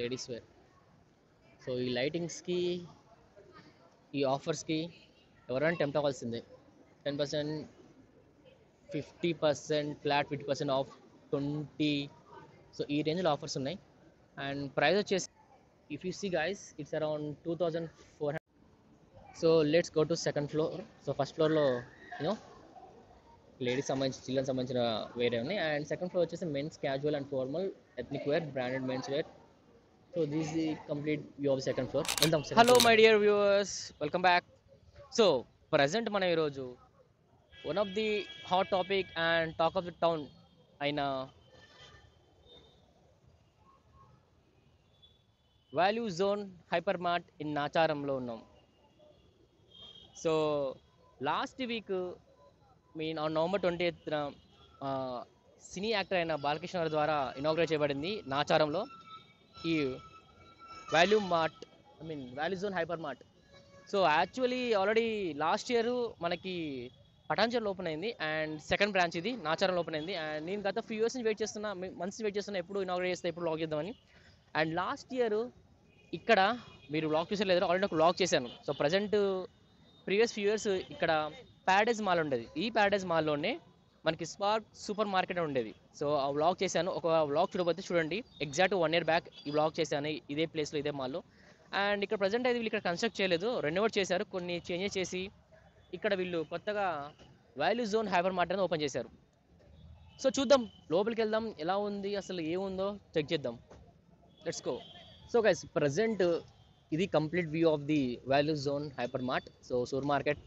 Ladies wear. So ఈ లైటింగ్స్కి, ఈ ఆఫర్స్కి ఎవరైనా టెంప్ట్ అవ్వాల్సిందే. 10%, 50%, ఫ్లాట్ 50% ఆఫ్, 20. సో ఈ రేంజ్లో ఆఫర్స్ ఉన్నాయి. అండ్ ప్రైస్ వచ్చేసి if you see guys it's around 2400. So let's go to second floor. So first ఫ్లోర్లో యూనో లేడీస్ సంబంధించి, చిల్డ్రన్ సంబంధించిన వేరే ఉన్నాయి. అండ్ సెకండ్ ఫ్లోర్ వచ్చేసి men's casual and formal, ethnic wear, branded men's wear. So this the complete view of second floor. వెళ్దాం. Hello my dear viewers, welcome back. So present మనం ఈరోజు one of the hot topic and talk of the town అయిన value zone hyper mart in నాచారంలో ఉన్నాం. So last week November 20th cine actor అయిన బాలకృష్ణ గారి ద్వారా inaugurate చేయబడింది నాచారంలో ఈ value zone hyper mart. So actually already last year మనకి పటాన్చెరులో ఓపెన్ అయింది అండ్ సెకండ్ బ్రాంచ్ ఇది నాచారంలో ఓపెన్ అయింది. అండ్ నేను గత ఫ్యూ ఇయర్స్ నుంచి వెయిట్ చేస్తున్నా, మంత్స్ వెయిట్ చేస్తున్నా ఎప్పుడు ఇనాగ్రేట్ చేస్తే, ఎప్పుడు వ్లాగ్ చేద్దామని. అండ్ లాస్ట్ ఇయర్ ఇక్కడ మీరు వ్లాగ్ చూసారు లేదా, ఆల్రెడీ ఒక వ్లాగ్ చేశాను. So present previous few years ఇక్కడ ప్యారడైజ్ మాల్ ఉండేది. ఈ ప్యారడైజ్ మాల్లోనే మనకి స్పార్క్ సూపర్ మార్కెట్ ఉండేది. సో ఆ వ్లాగ్ చేశాను. ఒక వ్లాగ్ చూడబోతే చూడండి, ఎగ్జాక్ట్ 1 year బ్యాక్ ఈ వ్లాగ్ చేశాను ఇదే ప్లేస్లో, ఇదే మాల్లో. అండ్ ఇక్కడ ప్రజెంట్ అయితే వీళ్ళు ఇక్కడ కన్స్ట్రక్ట్ చేయలేదు, రెనోవేట్ చేశారు, కొన్ని చేంజెస్ చేసి ఇక్కడ వీళ్ళు కొత్తగా వాల్యూ జోన్ హైపర్ మార్ట్ అనేది ఓపెన్ చేశారు. సో చూద్దాం, లోపలికి వెళ్దాం, ఎలా ఉంది, అసలు ఏముందో చెక్ చేద్దాం. Let's go. So guys, present ఇది complete view of the value zone hyper mart. So super market.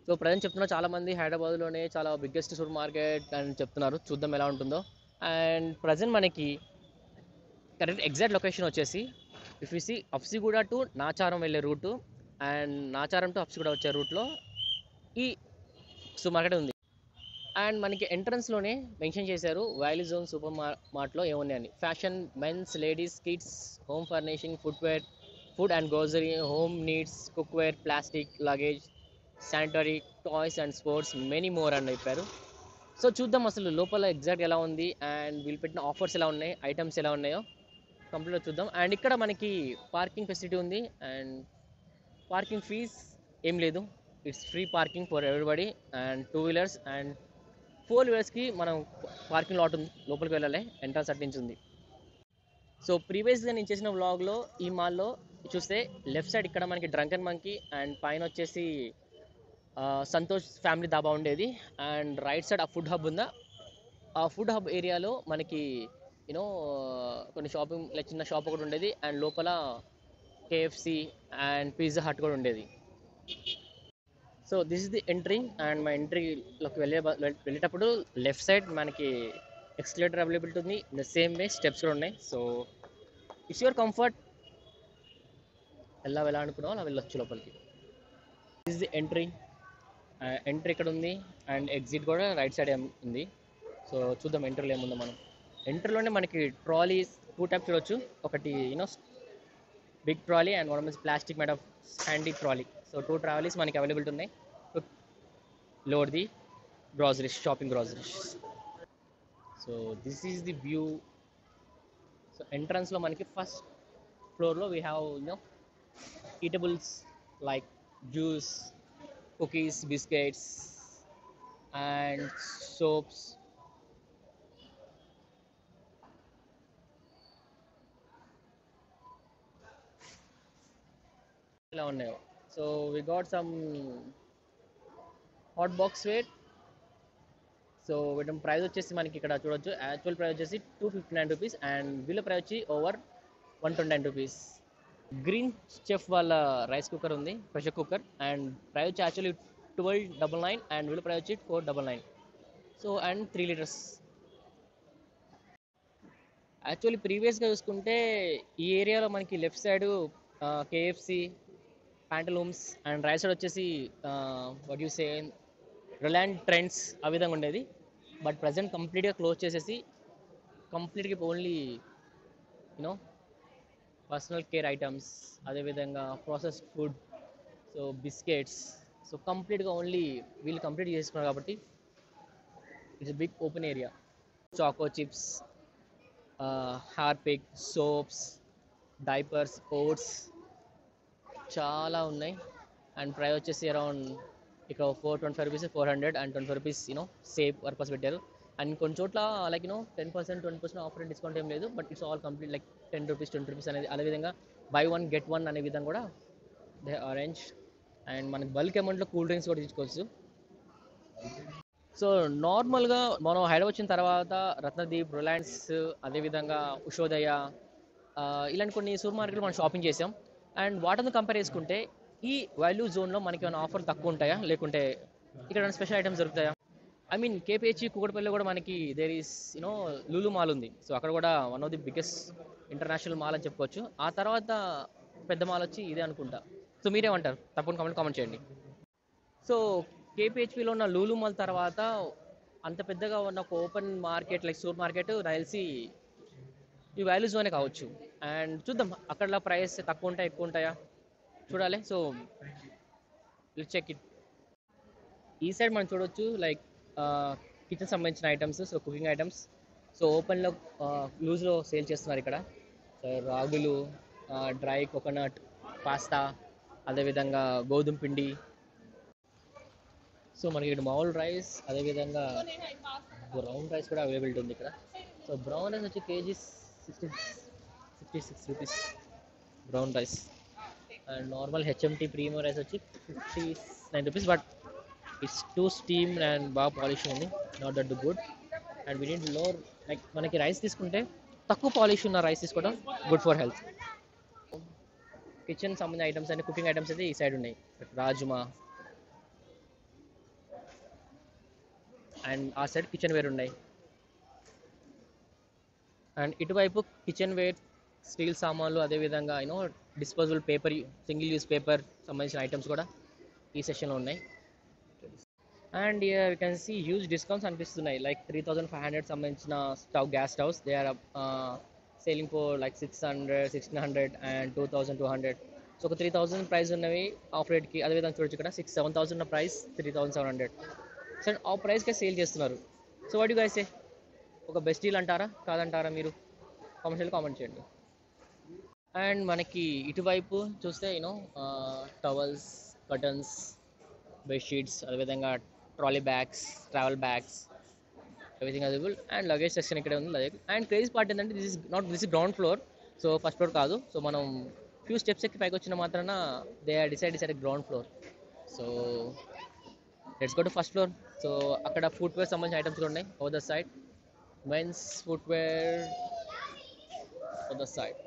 So present చెప్తున్నా, చాలామంది హైదరాబాద్లోనే చాలా బిగ్గెస్ట్ సూపర్ మార్కెట్ అని చెప్తున్నారు. చూద్దాం ఎలా ఉంటుందో. అండ్ ప్రజెంట్ మనకి కరెక్ట్ ఎగ్జాక్ట్ లొకేషన్ వచ్చేసి if you see Habsiguda to Nacharam వెళ్ళే route and Nacharam to Habsiguda వచ్చే రూట్లో ఈ సూపర్ మార్కెట్ ఉంది. అండ్ మనకి ఎంట్రన్స్లోనే మెన్షన్ చేశారు వాల్యూ జోన్ సూపర్ మార్ట్లో ఏమున్నాయని. Fashion, men's, ladies, kids, home furnishing, footwear, food and grocery, home needs, cookware, plastic, luggage, sanitary, toys and sports, many more అని చెప్పారు. సో చూద్దాం అసలు లోపల ఎగ్జాక్ట్ ఎలా ఉంది అండ్ వీళ్ళు పెట్టిన ఆఫర్స్ ఎలా ఉన్నాయి, ఐటమ్స్ ఎలా ఉన్నాయో కంప్లీట్గా చూద్దాం. అండ్ ఇక్కడ మనకి పార్కింగ్ ఫెసిలిటీ ఉంది అండ్ పార్కింగ్ ఫీజ్ ఏం లేదు, it's free parking for everybody. And 2 wheelers and 4 wheelersకి మనం పార్కింగ్ లాట్ ఉంది, లోపలికి వెళ్ళాలి, ఎంట్రన్స్ అట్టించింది. సో ప్రీవియస్గా నేను చేసిన వ్లాగ్లో ఈ మాల్లో చూస్తే లెఫ్ట్ సైడ్ ఇక్కడ మనకి డ్రంకన్ మంకీ అండ్ పైన వచ్చేసి సంతోష్ ఫ్యామిలీ దాబా ఉండేది. అండ్ రైట్ సైడ్ ఆ ఫుడ్ హబ్ ఉందా, ఆ ఫుడ్ హబ్ ఏరియాలో మనకి యూనో కొన్ని షాపింగ్, లైక్ చిన్న షాప్ ఒకటి ఉండేది. అండ్ లోపల కేఎఫ్సి అండ్ పిజ్జా హట్ కూడా ఉండేది. So this is the entry. And మా ఎంట్రీలోకి వెళ్ళేటప్పుడు లెఫ్ట్ సైడ్ మనకి ఎక్స్కలేటర్ అవైలబిలిటీ ఉంది, ద సేమ్ వే స్టెప్స్ కూడా ఉన్నాయి. సో ఇట్స్ యువర్ కంఫర్ట్, ఎలా అనుకున్నావు అలా వెళ్ళొచ్చు లోపలికి. This is the entry. Entry ఇక్కడ ఉంది అండ్ ఎగ్జిట్ కూడా రైట్ సైడ్ ఉంది. సో చూద్దాం ఎంట్రీలో ఏముందో. మనం ఎంట్రీలోనే మనకి ట్రాలీస్ 2 types చూడొచ్చు. ఒకటి big trolley and one plastic made of handy trolley. So 2 trolleys మనకి అవైలబిలిటీ ఉన్నాయి to load the groceries, shopping groceries. So this is the view. So ఎంట్రన్స్లో మనకి ఫస్ట్ ఫ్లోర్లో we have eatables like juice, cookies, biscuits and soaps. ఇలా ఉన్నాయో. So we got some hot box weight. So వీటి price వచ్చేసి మనకి ఇక్కడ చూడొచ్చు, యాక్చువల్ ప్రైస్ వచ్చేసి 259 రూపీస్ అండ్ వీళ్ళ ప్రైస్ వచ్చి ఓవర్ 129 రూపీస్. గ్రీన్ చెఫ్ వాళ్ళ రైస్ కుక్కర్ ఉంది, ప్రెషర్ కుక్కర్, అండ్ ప్రైస్ వచ్చి యాక్చువల్లీ 1299 అండ్ వీళ్ళ ప్రైస్ వచ్చి 499. So and 3 liters. యాక్చువల్లీ ప్రీవియస్గా చూసుకుంటే ఈ ఏరియాలో మనకి left side KFC, Pantaloons and right side వచ్చేసి what you say Reliance Trends ఆ విధంగా ఉండేది. బట్ ప్రజెంట్ కంప్లీట్గా క్లోజ్ చేసేసి కంప్లీట్గా ఓన్లీ పర్సనల్ కేర్ ఐటమ్స్, అదేవిధంగా processed food, so biscuits, so కంప్లీట్గా ఓన్లీ వీళ్ళు కంప్లీట్ చేసుకున్నారు కాబట్టి it's big open area. Choco chips, Harpic, soaps, diapers, coats చాలా ఉన్నాయి. అండ్ ప్రైస్ వచ్చేసి అరౌండ్ ఇక్కడ 425 rupees, 400 and 25 rupees save purpose పెట్టారు. అండ్ కొన్ని చోట్ల లైక్ 10%, 20% ఆఫర్ అండ్ డిస్కౌంట్ ఏం లేదు, but it's all complete like 10 rupees, 20 rupees అనేది. అదేవిధంగా బై వన్ గెట్ వన్ అనే విధంగా కూడా దే అరేంజ్. అండ్ మనకి బల్క్ అమౌంట్లో కూల్ డ్రింక్స్ కూడా తీసుకోవచ్చు. సో నార్మల్గా మనం హైదరాబాద్ వచ్చిన తర్వాత రత్నదీప్, రిలయన్స్, అదేవిధంగా ఉషోదయ, ఇలాంటి కొన్ని సూపర్ మార్కెట్లు మనం షాపింగ్ చేసాం. అండ్ వాటిని కంపేర్ చేసుకుంటే ఈ వాల్యూ జోన్లో మనకి ఏమైనా ఆఫర్ తక్కువ ఉంటాయా, లేకుంటే ఇక్కడ స్పెషల్ ఐటమ్స్ దొరుకుతాయా? ఐ మీన్ కేపీహెచ్ కూకట్పల్లిలో కూడా మనకి దేర్ ఈస్ లూలు మాల్ ఉంది. సో అక్కడ కూడా one of the biggest international mall అని చెప్పుకోవచ్చు. ఆ తర్వాత పెద్ద మాల్ వచ్చి ఇదే అనుకుంటా. సో మీరేమంటారు? తప్పకుండా కామెంట్ చేయండి. సో కేపీహెచ్పిలో ఉన్న లూలు మాల్ తర్వాత అంత పెద్దగా ఉన్న ఒక open market like super market తెలిసి ఈ వాల్యూ జోనే కావచ్చు. అండ్ చూద్దాం అక్కడ ప్రైస్ తక్కువ ఉంటాయా, ఎక్కువ ఉంటాయా చూడాలి. So let's check it. ఈ సైడ్ మనం చూడొచ్చు లైక్ కిచెన్ సంబంధించిన items, so cooking items. So ఓపెన్లో లూజ్లో సేల్ చేస్తున్నారు ఇక్కడ. సో రాగులు, డ్రై కోకోనట్, పాస్తా, అదేవిధంగా గోధుమ పిండి. సో మనకి ఇక్కడ మామూలు రైస్, అదేవిధంగా బ్రౌన్ రైస్ కూడా అవైలబిలిటీ ఉంది ఇక్కడ. సో బ్రౌన్ రైస్ వచ్చి KG 56 rupees brown rice. And normal HMT premium rice వచ్చి 59 rupees, but it's two steam and బాగా పాలిష్ ఉంది, not that good. And we need lower like మనకి rice తీసుకుంటే తక్కువ పాలిష్ ఉన్న రైస్ తీసుకోవడం గుడ్ ఫర్ హెల్త్. కిచెన్ సంబంధించిన items అంటే కుకింగ్ ఐటమ్స్ అయితే ఈ సైడ్ ఉన్నాయి. రాజ్మా అండ్ ఆ సైడ్ కిచెన్ వేర్ ఉన్నాయి. అండ్ ఇటువైపు కిచెన్ వేర్, స్టీల్ సామాన్లు, అదేవిధంగా disposable paper, single use paper సంబంధించిన ఐటమ్స్ కూడా ఈ సెషన్లో ఉన్నాయి. And you can see huge discounts అనిపిస్తున్నాయి. లైక్ 3500 సంబంధించిన gas stoves they are selling for like 600, 1600 and 2200. So ఒక 3000 ప్రైస్ ఉన్నవి ఆఫ్ రేట్కి. అదేవిధంగా చూడొచ్చు ఇక్కడ 7,000 ఉన్న ప్రైస్ 3700. సో ఆ ప్రైస్కే సేల్ చేస్తున్నారు. సో వాట్ యు గైస్ సే, ఒక బెస్ట్ డీల్ అంటారా కాదంటారా? మీరు కామెంట్ చేయండి. అండ్ మనకి ఇటువైపు చూస్తే టవల్స్, కర్టన్స్, బెడ్షీట్స్, అదేవిధంగా trolley bags, travel bags, everything available. And luggage section ఇక్కడే ఉంది లగేజ్. అండ్ క్రేజ్ పార్ట్ ఏంటంటే this is ground floor. So first floor కాదు. సో మనం ఫ్యూ స్టెప్స్ ఎక్కి పైకి వచ్చిన మాత్రాన they are decide ground floor. So let's go to first floor. So అక్కడ ఫుట్వేర్ సంబంధించిన ఐటమ్స్ కూడా ఉన్నాయి. Over the side men's footwear over the side.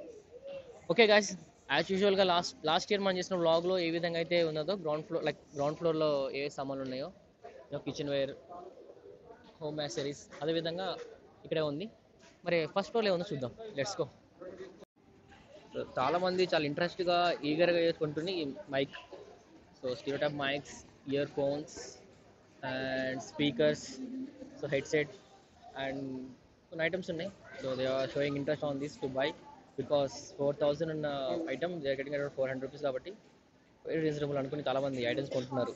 Okay guys, as యూజువల్గా లాస్ట్ ఇయర్ మనం చేసిన వ్లాగ్లో ఏ విధంగా అయితే ఉన్నదో గ్రౌండ్ ఫ్లోర్లో ఏ సామాన్లు ఉన్నాయో కిచెన్ వేర్, హోమ్ యాక్సెసరీస్, అదేవిధంగా ఇక్కడే ఉంది. మరి ఫస్ట్ ఫ్లోర్లో ఏముందో చూద్దాం. Let's go. చాలామంది చాలా ఇంట్రెస్ట్గా ఈగర్గా చేసుకుంటుంది ఈ mic. So stereotype mics, earphones and speakers, so headset and కొన్ని ఐటమ్స్ ఉన్నాయి. So they are showing interest on this to buy because 4000 ఉన్న item they are getting around 400 rupees కాబట్టి వెరీ రీజనబుల్ అనుకుని చాలామంది ఐటమ్స్ కొంటున్నారు.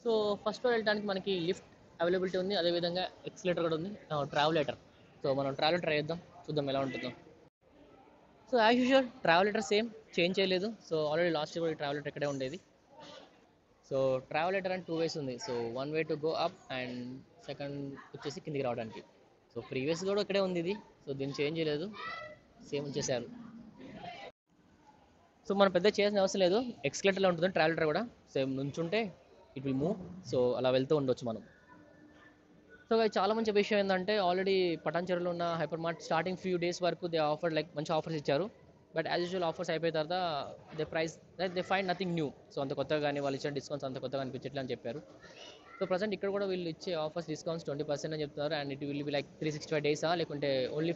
So first floor వెళ్ళడానికి మనకి lift availability ఉంది, అదేవిధంగా ఎక్స్లేటర్ కూడా ఉంది, ట్రావెలేటర్. సో మనం ట్రావెలేటర్ ట్రై చేద్దాం, చూద్దాం ఎలా ఉంటుందో. So as usual travelator same change చేయలేదు. So already last year travelator ఇక్కడే ఉండేది. సో ట్రావెలేటర్ అండ్ 2 ways ఉంది. So 1 way to go up and second వచ్చేసి కిందికి రావడానికి. సో ప్రీవియస్ కూడా ఇక్కడే ఉంది ఇది. సో దీన్ని చేంజ్ చేయలేదు, సేమ్ ఉంచేసారు. సో మనం పెద్ద చేయాల్సిన అవసరం లేదు. ఎక్స్లేటర్లో ఉంటుంది ట్రావెలేటర్ కూడా. సేమ్ నుంచుంటే ఇట్ విల్ మూవ్. సో అలా వెళ్తూ ఉండొచ్చు మనం. సో చాలా మంచి విషయం ఏంటంటే ఆల్రెడీ పటాన్చెరులో ఉన్న hyper mart starting few days వరకు దే ఆఫర్ లైక్ మంచి ఆఫర్స్ ఇచ్చారు. బట్ యాజ్ యూజువల్ ఆఫర్స్ అయిపోయిన తర్వాత they find nothing new. So అంత కొత్తగా కానీ వాళ్ళు ఇచ్చిన డిస్కౌంట్స్ అంత కొత్తగా అనిపించట్లే అని చెప్పారు. సో ప్రజెంట్ ఇక్కడ కూడా వీళ్ళు ఇచ్చే ఆఫర్స్ డిస్కౌంట్స్ 20% అని చెప్తున్నారు. And it will be like 365 days లేకుంటే ఓన్లీ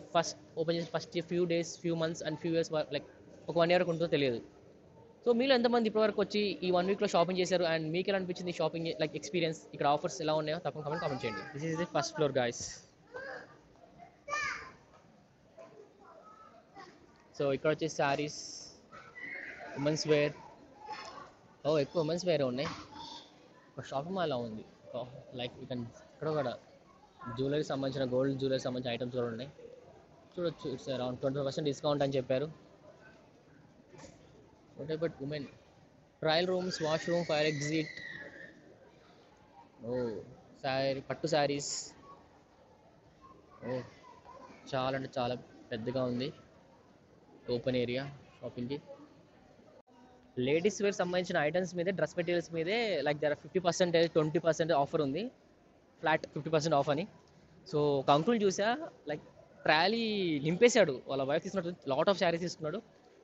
ఓపెన్ చేసి first few days, few months and few years like ఒక 1 year వరకు ఉంటుందో తెలియదు. సో మీలో ఎంతమంది ఇప్పటివరకు వచ్చి ఈ 1 weekలో షాపింగ్ చేశారు అండ్ మీకు ఎలా అనిపించింది షాపింగ్ లైక్ ఎక్స్పీరియన్స్, ఇక్కడ ఆఫర్స్ ఎలా ఉన్నాయో తప్పకుండా కామెంట్ చేయండి. This is the first floor guys. So ఇక్కడ వచ్చేసి శారీస్, ఉమెన్స్ వేర్, ఎక్కువ ఉమెన్స్ వేర్ ఉన్నాయి. ఒక షాపింగ్ మాల్ ఉంది లైక్ ఇక్కడ కూడా జ్యువెలరీ సంబంధించిన, గోల్డ్ జ్యువెలరీ సంబంధించిన ఐటమ్స్ కూడా ఉన్నాయి. చూడొచ్చు. ఇట్స్ అరౌండ్ 25% డిస్కౌంట్ అని చెప్పారు. What about women? Trial rooms, washroom, fire exit. ఓ శారీ, పట్టు శారీస్. ఓ చాలా అంటే చాలా పెద్దగా ఉంది ఓపెన్ ఏరియా షాపింగ్కి. లేడీస్ వేర్ సంబంధించిన ఐటమ్స్ మీదే, డ్రెస్ మెటీరియల్స్ మీదే లైక్ దర్ 50%, 20% ఆఫర్ ఉంది, ఫ్లాట్ 50% ఆఫ్ అని. సో ఒక అంకుల్ చూసా, లైక్ ట్రాలీ నింపేశాడు, వాళ్ళ వైఫ్ తీసుకున్నట్టు లాట్ ఆఫ్ శారీస్ తీసుకున్నాడు.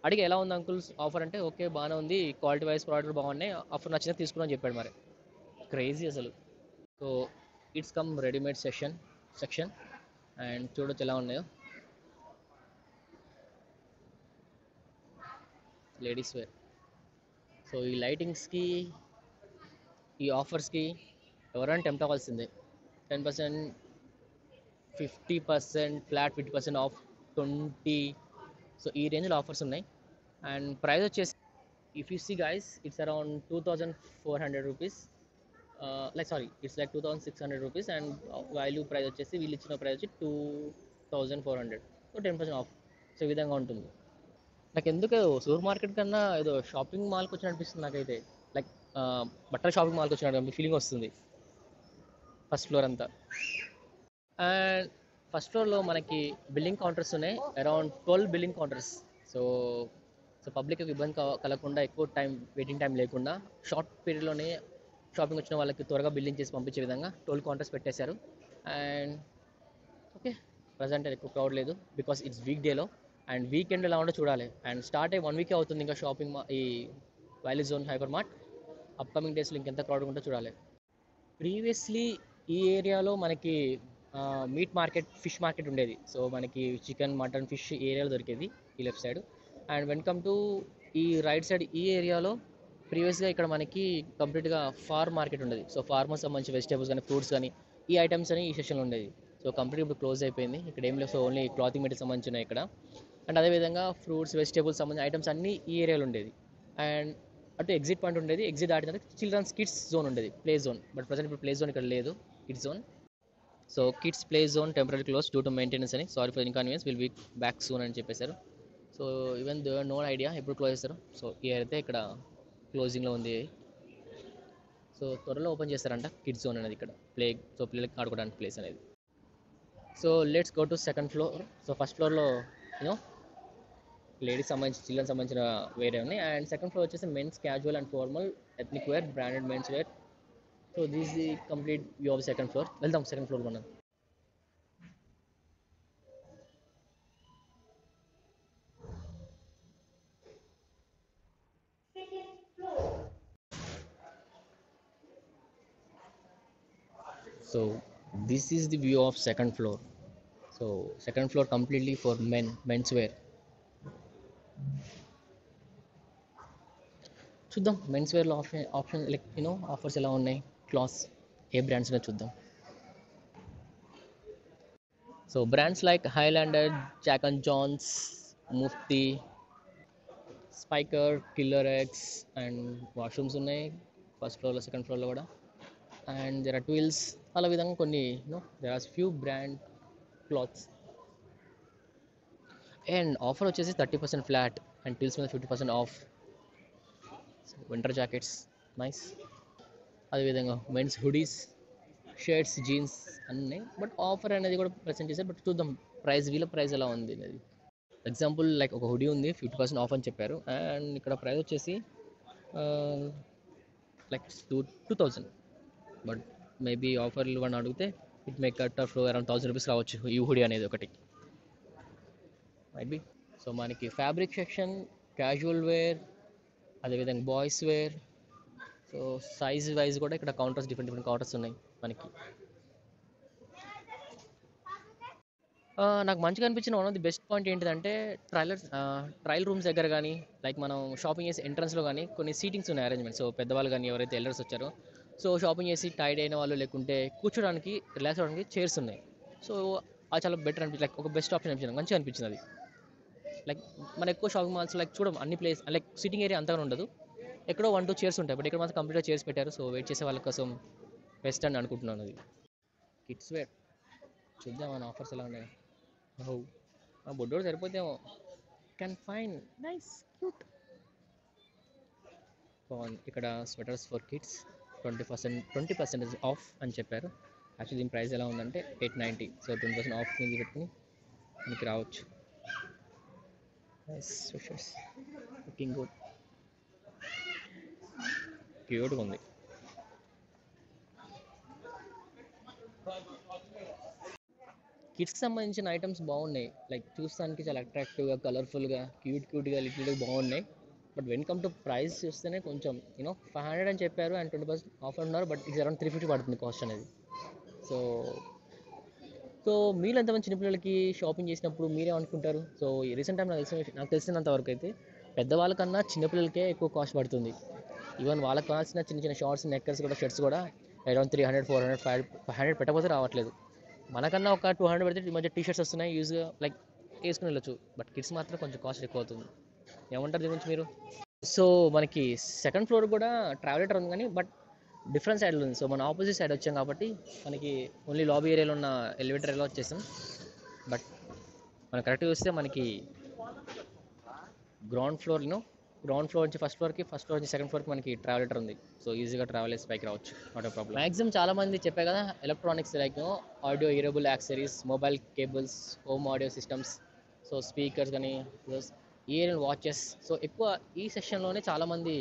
అడిగి ఎలా ఉంది అంకుల్స్ ఆఫర్ అంటే, ఓకే బాగానే ఉంది, క్వాలిటీ వైజ్ ప్రోడక్ట్ బాగున్నాయి, ఆఫర్ నచ్చింది తీసుకున్నా అని చెప్పాడు. మరి క్రేజీ అసలు. So it's come readymade section and చూడొచ్చు ఎలా ఉన్నాయో లేడీస్ వేర్. సో ఈ లైటింగ్స్కి, ఈ ఆఫర్స్కి ఎవరైనా టెంప్ట్ అవ్వాల్సిందే. 10%, 50%, ఫ్లాట్ 50% ఆఫ్, 20. సో ఈ రేంజ్లో ఆఫర్స్ ఉన్నాయి. అండ్ ప్రైస్ వచ్చేసి, if you see guys, it's around 2400 rupees. Like sorry, it's like 2600 rupees. And value price వచ్చేసి, వీళ్ళు ఇచ్చిన ప్రైస్ వచ్చి 2400. So 10% of. సో ఈ విధంగా ఉంటుంది. నాకు ఎందుకు సూపర్ మార్కెట్ కన్నా ఏదో షాపింగ్ మాల్కి వచ్చిన అనిపిస్తుంది నాకైతే. లైక్ బట్టల షాపింగ్ మాల్కి వచ్చినట్టు ఫీలింగ్ వస్తుంది ఫస్ట్ ఫ్లోర్ అంతా. అండ్ ఫస్ట్ ఫ్లోర్లో మనకి బిల్లింగ్ కౌంటర్స్ ఉన్నాయి, around 12 billing counters. So so పబ్లిక్కి ఇబ్బంది కలగకుండా, ఎక్కువ వెయిటింగ్ టైం లేకుండా, షార్ట్ పీరియడ్లోనే షాపింగ్ వచ్చిన వాళ్ళకి త్వరగా బిల్లింగ్ చేసి పంపించే విధంగా 12 కౌంటర్స్ పెట్టేశారు. అండ్ ఓకే, ప్రజెంట్ ఎక్కువ క్రౌడ్ లేదు, బికాస్ ఇట్స్ వీక్ డేలో. అండ్ వీకెండ్ ఎలా ఉంటో చూడాలి. అండ్ స్టార్ట్ అయ్యి 1 వీకే అవుతుంది ఇంకా షాపింగ్ ఈ valley zone hyper mart. Upcoming డేస్లో ఇంకెంత క్రౌడ్ ఉంటుందో చూడాలి. ప్రీవియస్లీ ఈ ఏరియాలో మనకి మీట్ మార్కెట్, ఫిష్ మార్కెట్ ఉండేది. సో మనకి చికెన్, మటన్, ఫిష్ ఈ ఏరియాలో దొరికేది, ఈ left side. And when come to ఈ రైట్ సైడ్ ఈ ఏరియాలో, ప్రీవియస్గా ఇక్కడ మనకి కంప్లీట్గా ఫార్మ్ మార్కెట్ ఉండేది. సో ఫార్మర్స్ సంబంధించి వెజిటేబుల్స్ కానీ, ఫ్రూట్స్ కానీ, ఈ ఐటమ్స్ అని ఈ సెక్షన్లో ఉండేది. సో కంప్లీట్ ఇప్పుడు క్లోజ్ అయిపోయింది, ఇక్కడ ఏం లేవు. సో ఓన్లీ క్లాతింగ్ మెటీరియల్ సంబంధించినవి ఇక్కడ. అండ్ అదేవిధంగా ఫ్రూట్స్, వెజిటేబుల్స్ సంబంధించిన ఐటమ్స్ అన్నీ ఈ ఏరియాలో ఉండేది. అండ్ అటు ఎగ్జిట్ పాయింట్ ఉండేది, ఎగ్జిట్ దాటిన చిల్డ్రన్స్ కిడ్స్ జోన్ ఉండేది, ప్లే జోన్. బట్ ప్రజెంట్ ఇప్పుడు ప్లే జోన్ ఇక్కడ లేదు, kids zone. So kids play zone temporary close due to maintenance అని, sorry for inconvenience, will be back soon అని చెప్పేశారు. So even they no idea ఎప్పుడు close చేస్తారు. So ఈ అయితే ఇక్కడ క్లోజింగ్లో ఉంది. సో త్వరలో ఓపెన్ చేస్తారంట కిడ్స్ జోన్ అనేది ఇక్కడ, ప్లే, సో పిల్లలకి ఆడుకోవడానికి ప్లేస్ అనేది. So let's go to second floor. So first ఫ్లోర్లో యూనో లేడీస్ సంబంధించి, చిల్డ్రన్ సంబంధించిన వేరే ఉన్నాయి. అండ్ సెకండ్ ఫ్లోర్ వచ్చేసి men's casual and formal, ethnic wear, branded men's wear. So this the complete view of second floor. వెళ్దాం second floor మనం. So this is the view of second floor. So second floor completely for menswear. చూద్దాం మెన్స్వేర్లో option like offers ఎలా ఉన్నాయి, clothes ఏ brands చూద్దాం. So brands like Highlander, Jack and Jones, Mufti, Spykar, Killer eggs. And washrooms ఉన్నాయి first ఫ్లోర్లో, second ఫ్లోర్లో కూడా. And there are twills, అలా విధంగా కొన్ని there are few brand clothes. And offer వచ్చేసి 30% ఫ్లాట్ అండ్ ట్విల్స్ మీద 50% ఆఫ్. Winter jackets nice. అదేవిధంగా మెన్స్ హుడీస్, షర్ట్స్, జీన్స్ అన్నీ. బట్ ఆఫర్ అనేది కూడా ప్రెసెంట్ చేశారు. బట్ చూద్దాం వీళ్ళ ప్రైస్ ఎలా ఉంది అనేది. ఎగ్జాంపుల్ లైక్ ఒక హుడీ ఉంది, 50% ఆఫ్ అని చెప్పారు. అండ్ ఇక్కడ ప్రైస్ వచ్చేసి లైక్ 2000. బట్ మేబీ ఆఫర్లు అని అడిగితే it may cut off around 1000 rupees రావచ్చు ఈ హుడీ అనేది ఒకటి, మైట్ బి. సో మనకి ఫ్యాబ్రిక్ సెక్షన్, క్యాజువల్ వేర్, అదేవిధంగా boys wear. So size wise కూడా ఇక్కడ కౌంటర్స్, డిఫరెంట్ కౌంటర్స్ ఉన్నాయి మనకి. నాకు మంచిగా అనిపించిన one of the best point ఏంటిదంటే, ట్రయల్ రూమ్స్ దగ్గర కానీ, లైక్ మనం షాపింగ్ చేసే ఎంట్రన్స్లో కానీ కొన్ని సీటింగ్స్ ఉన్నాయి అరేంజ్మెంట్. సో పెద్దవాళ్ళు కానీ ఎవరైతే ఎల్డర్స్ వచ్చారో, సో షాపింగ్ చేసి టైర్డ్ అయిన వాళ్ళు, లేకుంటే కూర్చోడానికి, రిలాక్స్ అవ్వడానికి చైర్స్ ఉన్నాయి. సో అది చాలా బెటర్ అనిపించింది, లైక్ ఒక బెస్ట్ ఆప్షన్ అనిపించింది, మంచిగా అనిపించింది అది. లైక్ మన ఎక్కువ షాపింగ్ మాల్స్ లైక్ చూడం అన్ని ప్లేస్ లైక్ సిట్టింగ్ ఏరియా అంతగా ఉండదు, ఎక్కడో 1-2 చైర్స్ ఉంటాయి. బట్ ఇక్కడ మాత్రం కంప్లీట్గా చైర్స్ పెట్టారు. సో వెయిట్ చేసే వాళ్ళ కోసం బెస్ట్ అని అనుకుంటున్నాను అది. కిడ్స్ వేర్ చూద్దాం మన ఆఫర్స్ ఎలా ఉన్నాయి. బొడ్డోడు సరిపోతేమో. Can fine nice cute. ఇక్కడ స్వెటర్స్ ఫర్ కిడ్స్ 20% ఆఫ్ అని చెప్పారు. యాక్చువల్లీ దీని ప్రైస్ ఎలా ఉందంటే 890. సో 20% ఆఫ్ కింద పెట్టుకుని మీకు రావచ్చు. స్వెటర్స్ లుకింగ్ గుడ్, క్యూట్గా ఉంది. కిడ్స్కి సంబంధించిన ఐటమ్స్ బాగున్నాయి. లైక్ చూస్తానికి చాలా అట్రాక్టివ్గా, కలర్ఫుల్గా, క్యూట్గా లిటిల్గా బాగున్నాయి. But when come to price చూస్తేనే కొంచెం 500 అని చెప్పారు అండ్ 20% ఆఫర్ ఉన్నారు. బట్ ఇది అరౌండ్ 350 పడుతుంది కాస్ట్ అనేది. సో సో మీరు ఎంతమంది చిన్నపిల్లలకి షాపింగ్ చేసినప్పుడు మీరేమనుకుంటారు? సో ఈ రీసెంట్ టైం నాకు తెలిసినంత వరకు అయితే పెద్దవాళ్ళకన్నా చిన్నపిల్లలకే ఎక్కువ కాస్ట్ పడుతుంది. ఈవెన్ వాళ్ళకి కావాల్సిన చిన్న చిన్న షార్ట్స్, నెక్కర్స్ కూడా, షర్ట్స్ కూడా అరౌండ్ 300, 400, 500 పెట్టకపోతే రావట్లేదు. మనకన్నా ఒక 200 పెడితే ఈ మధ్య టీ షర్ట్స్ వస్తున్నాయి, యూజ్గా లైక్ వేసుకుని వెళ్ళొచ్చు. బట్ కిడ్స్ మాత్రం కొంచెం కాస్ట్ ఎక్కువ అవుతుంది. ఏమంటారు దీని గురించి మీరు? సో మనకి సెకండ్ ఫ్లోర్ కూడా ట్రావెలేటర్ ఉంది కానీ బట్ డిఫరెంట్ సైడ్లో ఉంది. సో మన ఆపోజిట్ సైడ్ వచ్చాం కాబట్టి మనకి ఓన్లీ లాబీ ఏరియాలో ఉన్న ఎలివేటర్ ఎలా వచ్చేసాం. బట్ మనం కరెక్ట్గా చూస్తే మనకి గ్రౌండ్ ఫ్లోర్ నుంచి ఫస్ట్ ఫ్లోర్ నుంచి సెకండ్ ఫ్లోర్కి మనకి ట్రావెలేటర్ ఉంది. సో ఈజీగా ట్రావెల్ చేసి పైకి రావచ్చు, నాట్ ఏ ప్రాబ్లం. మ్యాక్సిమం చాలా మంది చెప్పే కదా electronics like audio wearable accessories, mobile cables, home audio systems, so speakers కానీ ఇయర్ అండ్ వాచెస్. సో ఎక్కువ ఈ సెక్షన్లోనే చాలామంది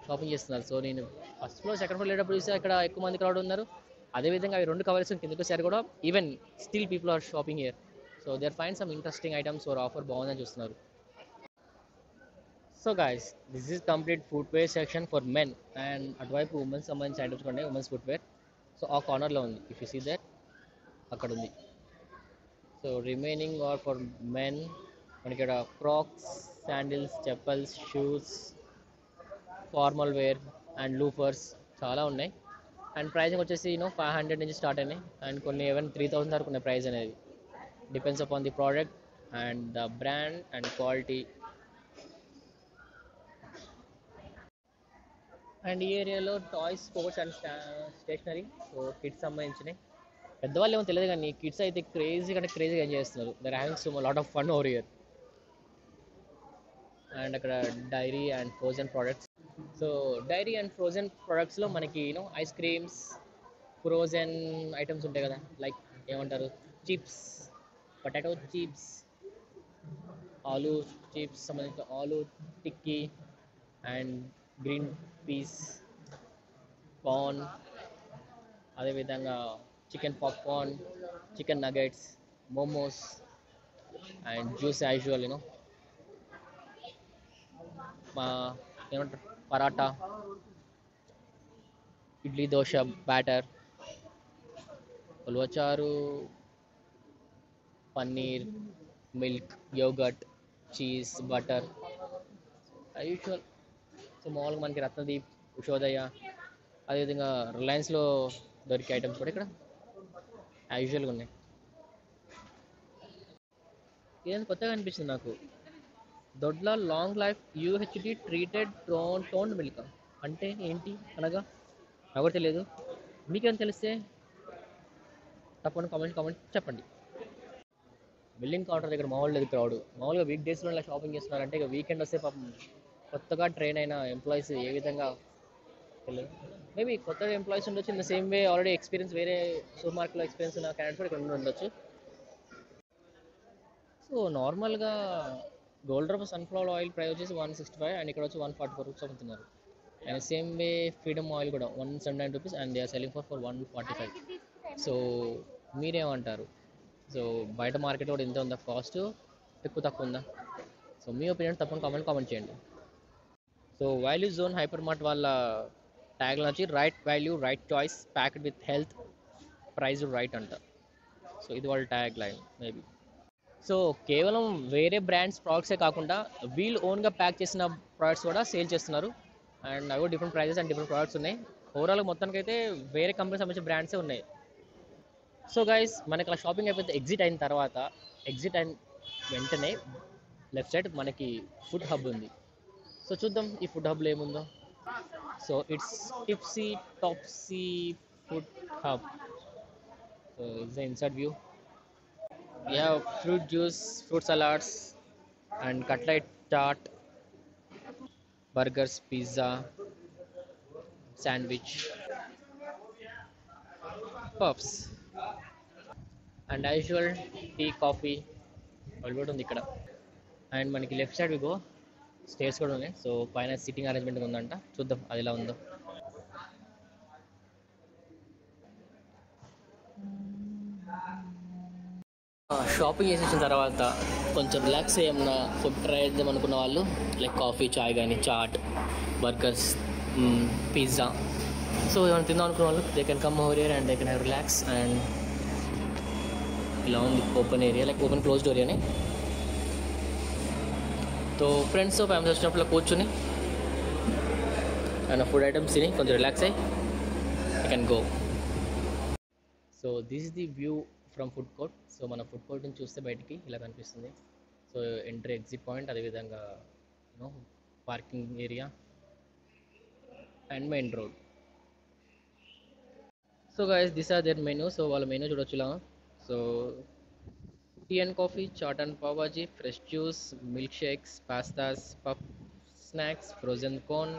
షాపింగ్ చేస్తున్నారు. సో నేను ఫస్ట్ ఫ్లోర్ సెకండ్ ఫ్లోర్ వెళ్ళేటప్పుడు చూస్తే అక్కడ ఎక్కువ మంది క్రౌడ్ ఉన్నారు. అదేవిధంగా అవి రెండు కవర్స్ కిందకి వచ్చారు కూడా even still people are shopping year. So they are find some interesting items are offer బాగుందని చూస్తున్నారు. So guys, this is complete footwear section for men and అటువైపు ఉమెన్స్ సంబంధించిన ఐటమ్స్ కూడా ఉన్నాయి, ఉమెన్స్ ఫుట్వేర్. సో ఆ కార్నర్లో ఉంది, ఇఫ్ యూ సీ దట్ అక్కడ ఉంది. So remaining are for men. మనకి ఇక్కడ crocs, sandals, chappals, shoes, formal wear and loafers చాలా ఉన్నాయి. అండ్ ప్రైజింగ్ వచ్చేసి 500 నుంచి స్టార్ట్ అయినాయి అండ్ కొన్ని ఈవెన్ 3000 వరకు ఉన్నాయి ప్రైస్ అనేది. Depends upon the product and the brand and quality. And ఈ ఏరియాలో toys, sports and stationery, so kids సంబంధించినవి. పెద్దవాళ్ళు ఏమో తెలియదు కానీ కిడ్స్ అయితే క్రేజీగా ఎంజాయ్ చేస్తున్నారు. They're having so lot of fun over here. And అక్కడ dairy and frozen products. So dairy and frozen ప్రొడక్ట్స్లో మనకి ఐస్ క్రీమ్స్, ఫ్రోజన్ ఐటమ్స్ ఉంటాయి కదా, లైక్ ఏమంటారు, chips, potato chips, aloo chips సంబంధించిన aloo tikki and green peas, corn, అదేవిధంగా chicken popcorn, chicken nuggets, momos and juice usual మా ఏమంటారు paratha, idli dosa batter, ulavacharu, paneer, milk, yogurt, cheese, butter usual. So మామూలుగా మనకి రత్నదీప్, ఉషోదయ, అదేవిధంగా రిలయన్స్లో దొరికే ఐటమ్స్ కూడా ఇక్కడ యూజువల్గా ఉన్నాయి. ఇదేంటి కొత్తగా అనిపిస్తుంది నాకు. Dodla long life UHT treated toned milk అంటే ఏంటి అనగా నాకు కూడా తెలియదు. మీకేమైనా తెలిస్తే తప్పకుండా కామెంట్ చెప్పండి. బిల్లింగ్ కౌంటర్ దగ్గర మామూలు లేదు క్రౌడ్. మామూలుగా వీక్ డేస్లో ఇలా షాపింగ్ చేస్తున్నారంటే ఇక వీకెండ్ వస్తే పాపం కొత్తగా ట్రైన్ అయిన ఎంప్లాయీస్ ఏ విధంగా తెలియదు. మేబీ కొత్తగా ఎంప్లాయీస్ ఉండొచ్చు. In the same way already experience వేరే సూపర్ మార్కెట్లో ఎక్స్పీరియన్స్ ఉన్న క్యాండిడేట్స్ కూడా ఇక్కడ ఉండొచ్చు. సో నార్మల్గా Gold Drop sunflower oil price వచ్చేసి 165 అండ్ ఇక్కడ వచ్చి 144 రూపీస్ అమ్ముతున్నారు. And same way Freedom oil కూడా 179 rupees and they are selling for 145. So మీరేమంటారు? సో బయట మార్కెట్ కూడా ఎంత ఉందా, కాస్ట్ ఎక్కువ తక్కువ ఉందా? సో మీ ఒపీనియన్ తప్పకుండా కామెంట్ చేయండి. So Value zone hyper mart వాళ్ళ ట్యాగ్లో వచ్చి right value right choice packed with health, prize right అంట. సో ఇది వాళ్ళ ట్యాగ్ లైన్ మేబీ. సో కేవలం వేరే బ్రాండ్స్ ప్రోడక్ట్సే కాకుండా వీళ్ళు ఓన్గా ప్యాక్ చేసిన ప్రోడక్ట్స్ కూడా సేల్ చేస్తున్నారు. అండ్ అవి different prices and different products ఉన్నాయి. ఓవరాల్గా మొత్తానికి అయితే వేరే కంపెనీ సంబంధించిన బ్రాండ్సే ఉన్నాయి. సో గైస్, మనకి అలా షాపింగ్ అయిపోతే ఎగ్జిట్ అయిన వెంటనే లెఫ్ట్ సైడ్ మనకి ఫుడ్ హబ్ ఉంది. సో చూద్దాం ఈ ఫుడ్ హబ్లో ఏముందో. So it's టిప్సీ Taapsee food hub. So it's the inside view. We have fruit juice, fruit salads, and cutlet chaat, burgers, pizza, sandwich, puffs and usual tea, coffee కూడా ఉంది ఇక్కడ. And మనకి left side Vigo stairs కూడా ఉన్నాయి. So పైన sitting arrangement ఉందంట, చూద్దాం అది ఎలా ఉందో. షాపింగ్ చేసేసిన తర్వాత కొంచెం రిలాక్స్ అయ్యామన్న ఫుడ్ ట్రై చేద్దాం అనుకున్న వాళ్ళు లైక్ కాఫీ, చాయ్ కానీ, చాట్, బర్గర్స్, పిజ్జా, సో ఏమైనా తిందాం అనుకున్న వాళ్ళు they can come over here and they can have relax. And ఇలా ఉంది open area, like open closed ఏరియానే. సో ఫ్రెండ్స్తో ఫ్యామిలీ వచ్చినప్పుడు కూర్చుని అండ్ ఫుడ్ ఐటమ్స్ తిని కొంచెం రిలాక్స్ అయ్యి I can go. So this is the view from food court. So మన ఫుడ్ కోర్ట్ నుంచి చూస్తే బయటికి ఇలా కనిపిస్తుంది. సో ఎంట్రీ ఎగ్జిట్ పాయింట్, అదేవిధంగా you know parking area and main road. So guys this are there menu. So వాళ్ళ menu చూడొచ్చు ఇలా. So tea and coffee, chaat and pav bhaji, fresh juice, milkshakes, pastas, puff snacks, frozen corn,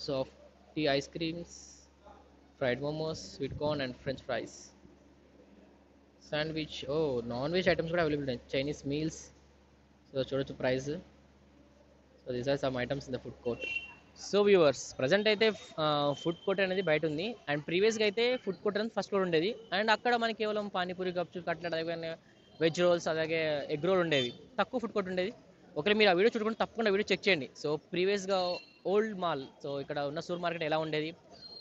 soft tea ice creams, fried momos, sweet corn and french fries, sandwich. Non veg items కూడా available ఉన్నాయి, Chinese meals. So చూడొచ్చు price. So these are some items in the food court. So viewers present అయితే food court అనేది బయట ఉంది. And ప్రీవియస్గా అయితే food court అనేది ఫస్ట్ ఫ్లోర్ ఉండేది. అండ్ అక్కడ మనకి కేవలం పానీపూరి, గప్చూప్, కట్లెట్, అలాగే వెజ్ రోల్స్, అలాగే ఎగ్ రోల్ ఉండేవి. తక్కువ ఫుడ్ కోర్ట్ ఉండేది. ఒకవేళ మీరు ఆ వీడియో చూడకుండా తప్పకుండా వీడియో చెక్ చేయండి. సో ప్రీవియస్గా ఓల్డ్ మాల్, సో ఇక్కడ ఉన్న సూపర్ మార్కెట్ ఎలా ఉండేది,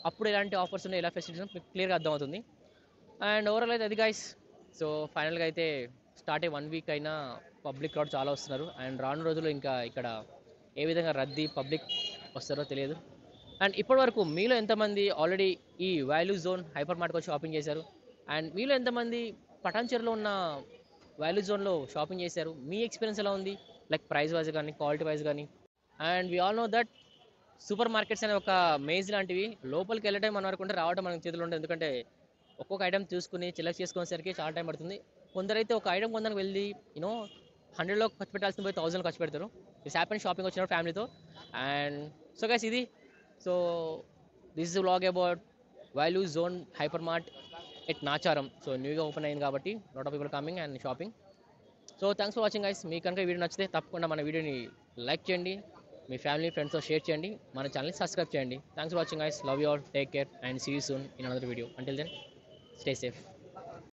అప్పుడు ఎలాంటి ఆఫర్స్ ఉన్నాయి, ఎలా ఫెసిలిటీస్ మీకు క్లియర్గా అర్థమవుతుంది. అండ్ ఓవరాల్ అయితే అది గైస్. సో ఫైనల్గా అయితే స్టార్ట్ అయ్యి 1 వీక్ అయినా పబ్లిక్ క్రౌడ్ చాలా వస్తున్నారు. అండ్ రాను రోజుల్లో ఇంకా ఇక్కడ ఏ విధంగా రద్దీ పబ్లిక్ వస్తారో తెలియదు. అండ్ ఇప్పటి వరకు మీలో ఎంతమంది ఆల్రెడీ ఈ వాల్యూ జోన్ హైపర్ మార్ట్కి వచ్చి షాపింగ్ చేశారు? అండ్ మీలో ఎంతమంది పటాన్చెరులో ఉన్న వాల్యూ జోన్లో షాపింగ్ చేశారు? మీ ఎక్స్పీరియన్స్ ఎలా ఉంది, లైక్ ప్రైస్ వైజ్ కానీ, క్వాలిటీ వైజ్ కానీ? And we all know that super markets అనే ఒక మేజ్ లాంటివి. లోపలికి వెళ్ళటం మన వరకు ఉంటే రావడం మన చేతిలో ఉంటుంది. ఎందుకంటే ఒక్కొక్క ఐటమ్ చూసుకుని సెలెక్ట్ చేసుకునేసరికి చాలా టైం పడుతుంది. కొందరైతే ఒక ఐటమ్ కొందరికి వెళ్ళి యూనో 100లో ఖర్చు పెట్టాల్సిన పోయి 1000 ఖర్చు పెడతారు. దిస్ హ్యాపెన్ షాపింగ్ వచ్చిన ఫ్యామిలీతో. అండ్ సో గైస్ ఇది. So this is vlog about value zone hyper mart at Nacharam. So న్యూగా ఓపెన్ అయింది కాబట్టి lot of people coming and shopping. So thanks for watching guys. మీకు కనుక వీడియో నచ్చితే తప్పకుండా మన వీడియోని లైక్ చేయండి, మీ ఫ్యామిలీ ఫ్రెండ్స్తో షేర్ చేయండి, మన ఛానల్ని సబ్స్క్రైబ్ చేయండి. Thanks for watching guys. Love you all, take care and see you soon in another video. Until then stay safe.